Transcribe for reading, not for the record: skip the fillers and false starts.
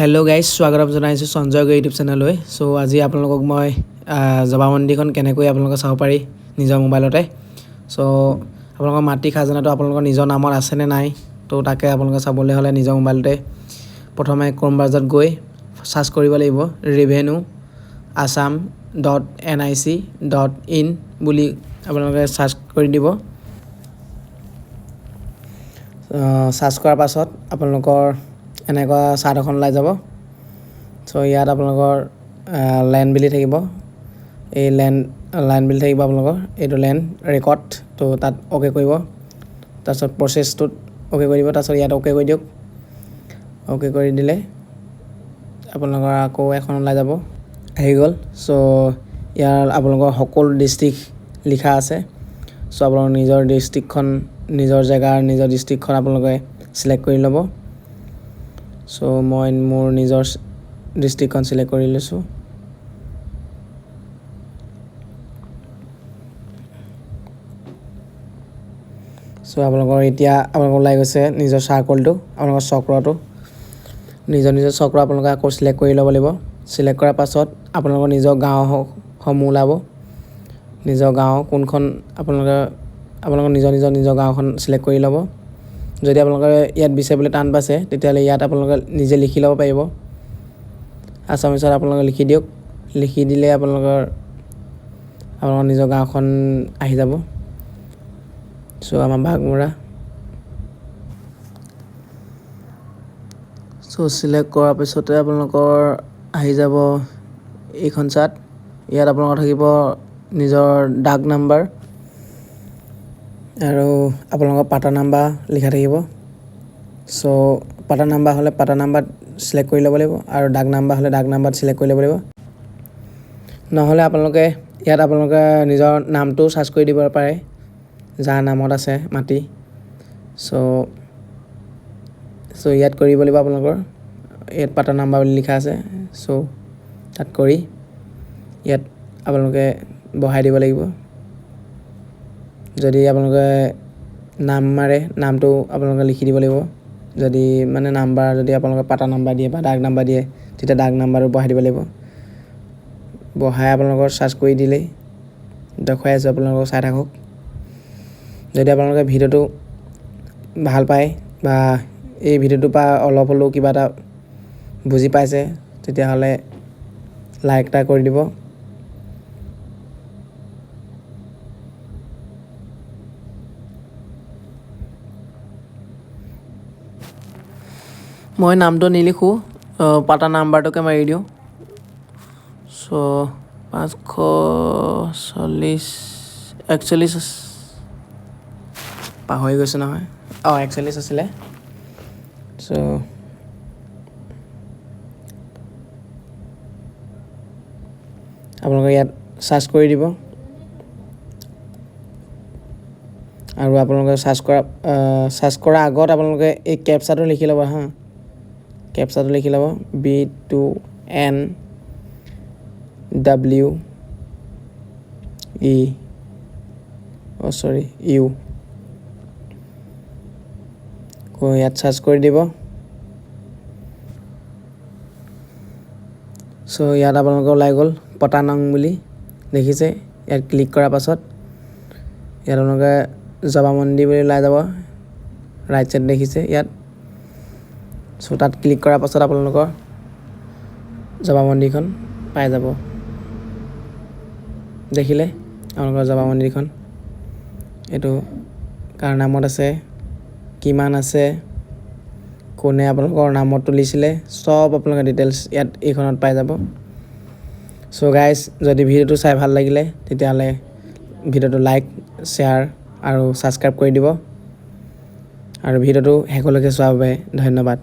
Hello' guys, স্বাগতম জনাইছোঁ Sanjay Gogoi YouTube চেনেললৈ। চ' আজি আপোনালোকক মই জৱাবন্দীখন কেনেকৈ আপোনালোকে চাব পাৰি নিজৰ মোবাইলতে। চ' আপোনালোকৰ মাটি খাজানাটো আপোনালোকৰ নিজৰ নামত আছেনে নাই, তো তাকে আপোনালোকে চাবলৈ হ'লে নিজৰ মোবাইলতে প্ৰথমে ক্ৰ'ম ব্ৰাউজাৰত গৈ চাৰ্চ কৰিব লাগিব revenue.assam.nic.in বুলি আপোনালোকে চাৰ্চ কৰি দিব। চাৰ্চ কৰাৰ পাছত আপোনালোকৰ এনেকুৱা চাৰ্ট এখন ওলাই যাব। চ' ইয়াত আপোনালোকৰ লেণ্ড বুলি থাকিব, এই লেণ্ড বুলি থাকিব আপোনালোকৰ এইটো লেণ্ড ৰেকৰ্ড, তো তাত অ'কে কৰিব। তাৰপিছত প্ৰচেছটোত অ'কে কৰি দিব, তাৰপিছত ইয়াত অ'কে কৰি দিয়ক। অ'কে কৰি দিলে আপোনালোকৰ আকৌ এখন ওলাই যাব, আহি গ'ল। চ' ইয়াৰ আপোনালোকৰ সকলো ডিষ্ট্ৰিক্ট লিখা আছে। চ' আপোনালোকৰ নিজৰ ডিষ্ট্ৰিক্টখন, নিজৰ জেগাৰ নিজৰ ডিষ্ট্ৰিক্টখন আপোনালোকে চিলেক্ট কৰি ল'ব। চ' মই মোৰ নিজৰ ডিষ্ট্ৰিক্টখন চিলেক্ট কৰি লৈছোঁ। চ' আপোনালোকৰ এতিয়া আপোনালোকৰ ওলাই গৈছে নিজৰ চাৰ্কলটো, আপোনালোকৰ চক্ৰটো, নিজৰ চক্ৰ আপোনালোকে আকৌ চিলেক্ট কৰি ল'ব লাগিব। চিলেক্ট কৰাৰ পাছত আপোনালোকৰ নিজৰ গাঁওসমূহ ওলাব। নিজৰ গাঁও কোনখন আপোনালোকৰ নিজৰ গাঁওখন চিলেক্ট কৰি ল'ব। যদি আপোনালোকে ইয়াত বিচাৰিবলৈ টান পাইছে তেতিয়াহ'লে ইয়াত আপোনালোকে নিজে লিখি ল'ব পাৰিব। আছামিছত আপোনালোকে লিখি দিয়ক। লিখি দিলে আপোনালোকৰ নিজৰ গাঁওখন আহি যাব। চ' আমাৰ বাঘমৰা। চ' চিলেক্ট কৰাৰ পিছতে আপোনালোকৰ আহি যাব এইখন চাৰ্ট। ইয়াত আপোনালোকৰ থাকিব নিজৰ ডাক নাম্বাৰ আৰু আপোনালোকৰ পাটা নাম্বাৰ লিখা থাকিব। চ' পাটা নাম্বাৰ হ'লে পাটা নাম্বাৰ চিলেক্ট কৰি ল'ব লাগিব, আৰু ডাক নাম্বাৰ হ'লে ডাক নাম্বাৰ চিলেক্ট কৰি ল'ব লাগিব। নহ'লে আপোনালোকে ইয়াত নিজৰ নামটো চাৰ্চ কৰি দিব পাৰে, যাৰ নামত আছে মাটি। চ' ইয়াত কৰিব লাগিব আপোনালোকৰ, ইয়াত পাটা নাম্বাৰ বুলি লিখা আছে। চ' তাত কৰি ইয়াত আপোনালোকে বহাই দিব লাগিব। যদি আপোনালোকে নাম মাৰে, নামটো আপোনালোকে লিখি দিব লাগিব। যদি মানে নাম্বাৰ যদি আপোনালোকে পাটা নাম্বাৰ দিয়ে বা ডাক নাম্বাৰ দিয়ে, তেতিয়া ডাক নাম্বাৰটো বহাই দিব লাগিব। বহাই আপোনালোকৰ চাৰ্চ কৰি দিলেই দেখুৱাই আছোঁ, আপোনালোকক চাই থাকক। যদি আপোনালোকে ভিডিঅ'টো ভাল পায় বা এই ভিডিঅ'টোৰ পৰা অলপ হ'লেও কিবা এটা বুজি পাইছে, তেতিয়াহ'লে লাইক এটা কৰি দিব। মই নামটো নিলিখোঁ, পাটা নাম্বাৰটোকে মাৰি দিওঁ। চ' 541 পাহৰি গৈছোঁ নহয়, 41 আছিলে। চ' আপোনালোকে ইয়াত চাৰ্চ কৰি দিব, আৰু আপোনালোকে চাৰ্চ কৰাৰ আগত আপোনালোকে এই কেপচাটো লিখি ল'ব হা। কেপচাটো লিখি ল'ব B2NWU। ইয়াত চাৰ্চ কৰি দিব। চ' ইয়াত আপোনালোকৰ ওলাই গ'ল পটানং বুলি দেখিছে। ইয়াত ক্লিক কৰাৰ পাছত ইয়াত আপোনালোকে জৱাবন্দী বুলি ওলাই যাব, ৰাইট চাইড দেখিছে ইয়াত। চ' তাত ক্লিক কৰাৰ পাছত আপোনালোকৰ জৱাবন্দীখন পাই যাব। দেখিলে আপোনালোকৰ জৱাবন্দীখন, এইটো কাৰ নামত আছে, কিমান আছে, কোনে আপোনালোকৰ নামত তুলিছিলে, চব আপোনালোকে ডিটেইলছ ইয়াত এইখনত পাই যাব। চ' গাইজ, যদি ভিডিঅ'টো চাই ভাল লাগিলে তেতিয়াহ'লে ভিডিঅ'টো লাইক, শ্বেয়াৰ আৰু ছাবস্ক্ৰাইব কৰি দিব, আৰু ভিডিঅ'টো শেষলৈকে চোৱাৰ বাবে ধন্যবাদ।